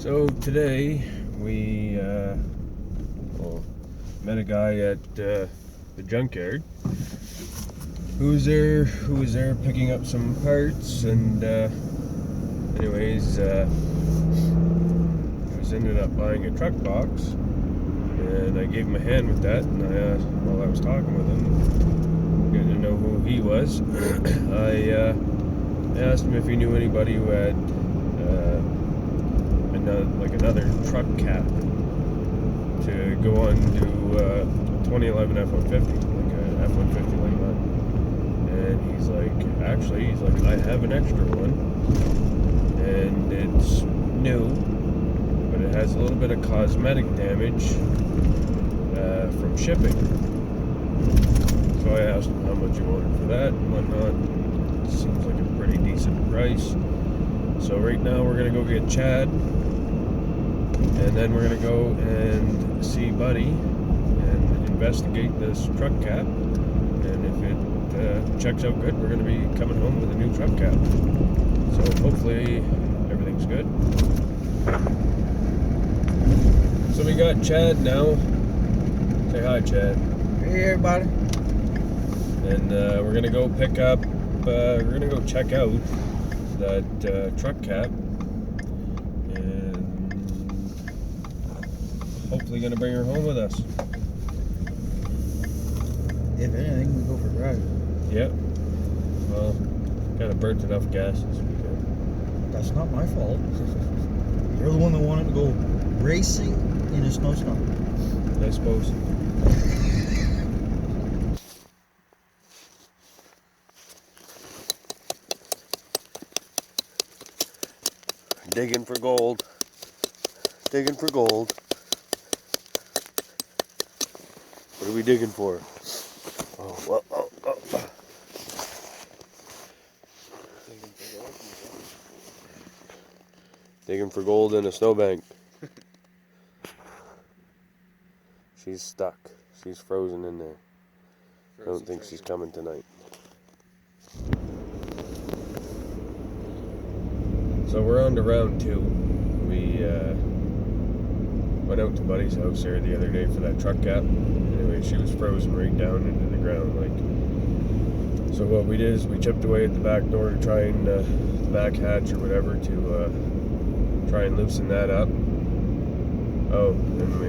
So today we met a guy at the Junkyard who was there picking up some parts, and anyways, he was ended up buying a truck box, and I gave him a hand with that. And I asked, while I was talking with him, getting to know who he was, I asked him if he knew anybody who had another truck cap to go on to a 2011 F150, like an F150 like that. And he's like, I have an extra one, and it's new, but it has a little bit of cosmetic damage from shipping. So I asked him how much he wanted for that and whatnot. It seems like a pretty decent price. So right now we're gonna go get Chad, and then we're gonna go and see Buddy and investigate this truck cap. And if it checks out good, we're gonna be coming home with a new truck cap. So hopefully everything's good. So we got Chad now. Say hi, Chad. Hey, everybody. And we're gonna go pick up. We're gonna go check out that truck cap, and hopefully gonna bring her home with us. If anything, we go for a drive. Yep. Well, kind of burnt enough gas this weekend. That's not my fault. You're the one that wanted to go racing in a snowstorm. I suppose. Digging for gold. Digging for gold. What are we digging for? Oh. Digging for gold in a snowbank. She's stuck. She's frozen in there. I don't think she's coming tonight. So we're on to round two. We went out to Buddy's house there the other day for that truck cap. Anyway, she was frozen right down into the ground. So what we did is we chipped away at the back door to try and the back hatch or whatever to try and loosen that up. Oh, and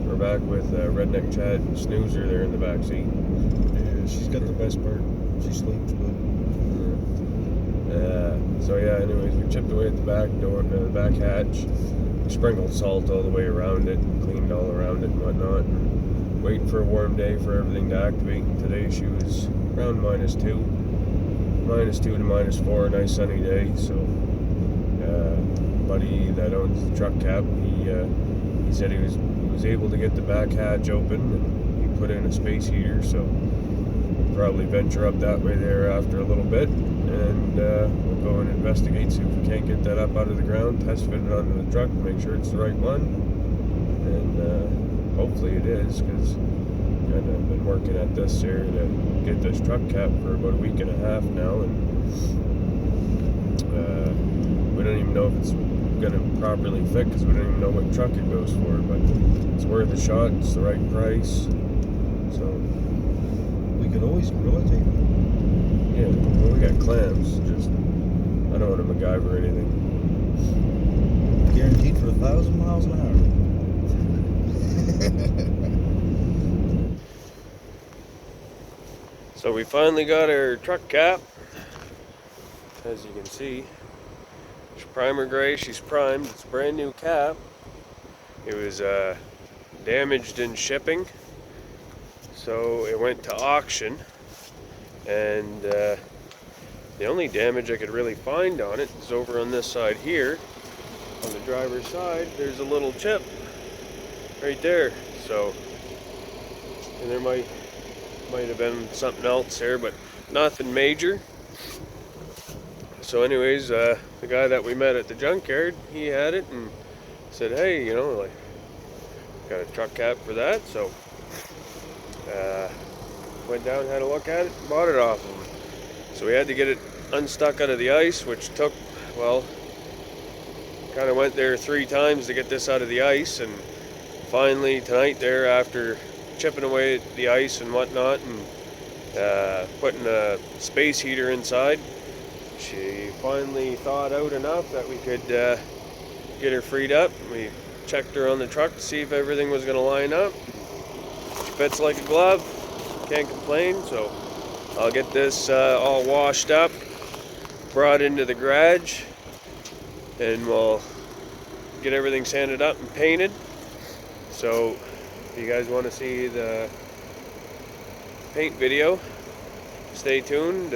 we're back with Redneck Chad and Snoozer there in the back seat. Yeah, she's got the best part. She sleeps good. So yeah, anyways, we chipped away at the back door, the back hatch. We sprinkled salt all the way around it, and cleaned all around it and whatnot. And waiting for a warm day for everything to activate. And today she was around -2 to -4, nice sunny day. So Buddy that owns the truck cap, he said he was able to get the back hatch open, and he put in a space heater. So we'll probably venture up that way there after a little bit, and we'll go and investigate, see if we can't get that up out of the ground, test fit it onto the truck, make sure it's the right one, and hopefully it is, because I've been working at this here to get this truck cap for about a week and a half now, and we don't even know if it's going to properly fit, because we don't even know what truck it goes for, but it's worth a shot. It's the right price, so We could always grill it, tape. yeah. Well, we got clamps. Just I don't want to MacGyver anything. Guaranteed for 1,000 miles an hour. So we finally got our truck cap. As you can see, she's primer gray. She's primed. It's a brand new cap. It was damaged in shipping, so it went to auction, and the only damage I could really find on it is over on this side here. On the driver's side, there's a little chip right there. So, and there might have been something else there, but nothing major. So anyways, the guy that we met at the Junkyard, he had it and said, hey, got a truck cap for that. So went down, had a look at it, bought it off of him. So we had to get it unstuck out of the ice, which took, well, kind of went there 3 times to get this out of the ice, and finally tonight there, after chipping away at the ice and whatnot and putting a space heater inside, she finally thawed out enough that we could get her freed up. We checked her on the truck to see if everything was going to line up. She fits like a glove, can't complain. So I'll get this all washed up, brought into the garage, and we'll get everything sanded up and painted. So if you guys want to see the paint video, stay tuned.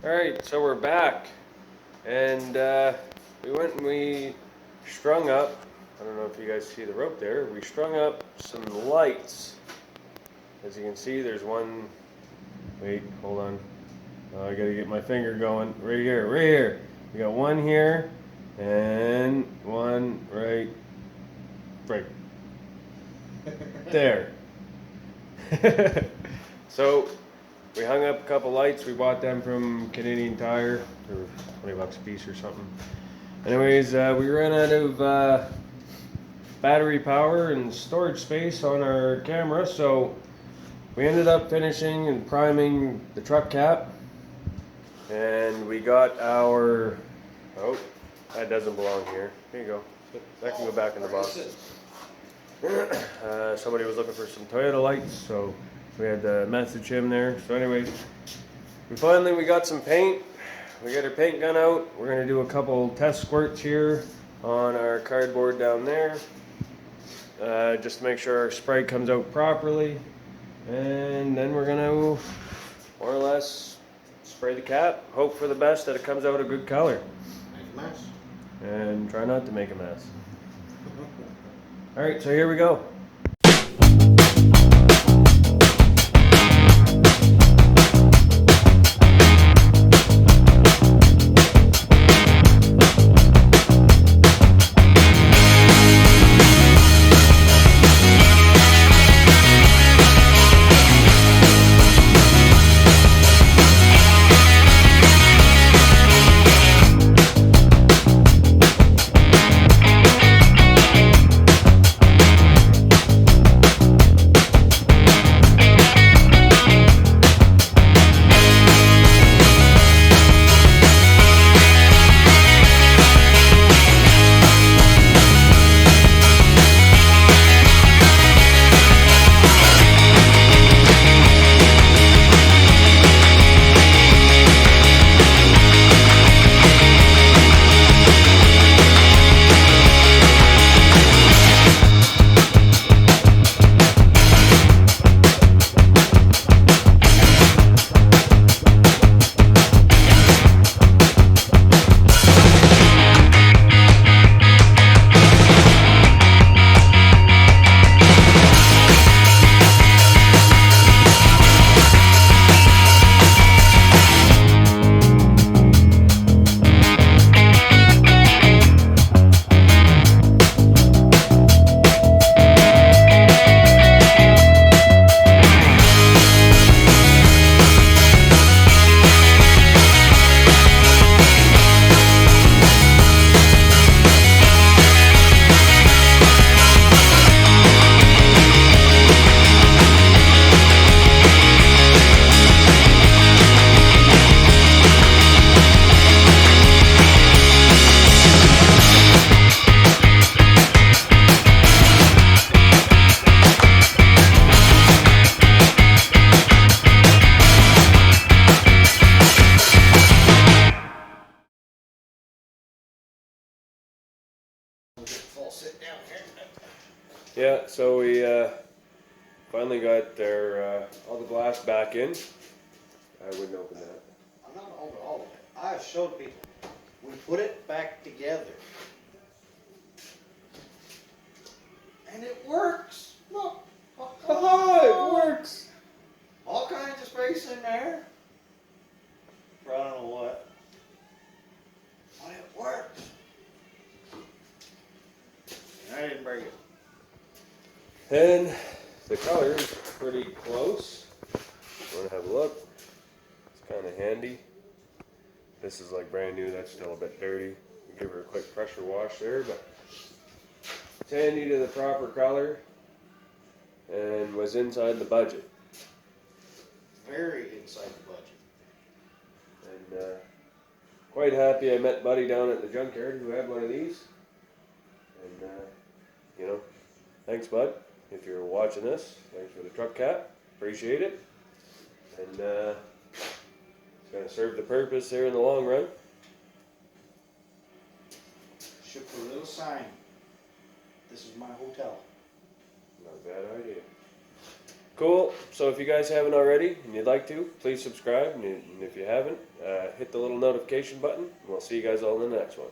Alright, so we're back, and we went and we strung up, I don't know if you guys see the rope there, we strung up some lights. As you can see, there's one, wait, hold on, I gotta get my finger going, right here. We got one here, and one right there. So we hung up a couple lights. We bought them from Canadian Tire. They were 20 bucks a piece or something. Anyways, we ran out of battery power and storage space on our camera, so we ended up finishing and priming the truck cap. And we got our, oh, that doesn't belong here. Here you go. That can go back in the box. Somebody was looking for some Toyota lights, so we had to message him there. So anyways, we got some paint. We got our paint gun out. We're gonna do a couple test squirts here on our cardboard down there, just to make sure our spray comes out properly. And then we're gonna more or less spray the cap, hope for the best that it comes out a good color. Make a mess. And try not to make a mess. Alright, so here we go. Yeah, so we finally got their all the glass back in. I wouldn't open that. I'm not gonna open all of it. I showed people. We put it back together. And it works. Look. Oh, it works. All kinds of space in there. For I don't know what. But it works. And I didn't break it. And the color is pretty close. Want to have a look? It's kind of handy. This is like brand new. That's still a bit dirty. Give her a quick pressure wash there, but it's handy to the proper color and was inside the budget. Very inside the budget. And quite happy I met Buddy down at the Junkyard who had one of these. And you know, thanks, Bud. If you're watching this, thanks for the truck cap. Appreciate it. And it's going to serve the purpose there in the long run. Should put a little sign. This is my hotel. Not a bad idea. Cool. So if you guys haven't already and you'd like to, please subscribe. And if you haven't, hit the little notification button. And we'll see you guys all in the next one.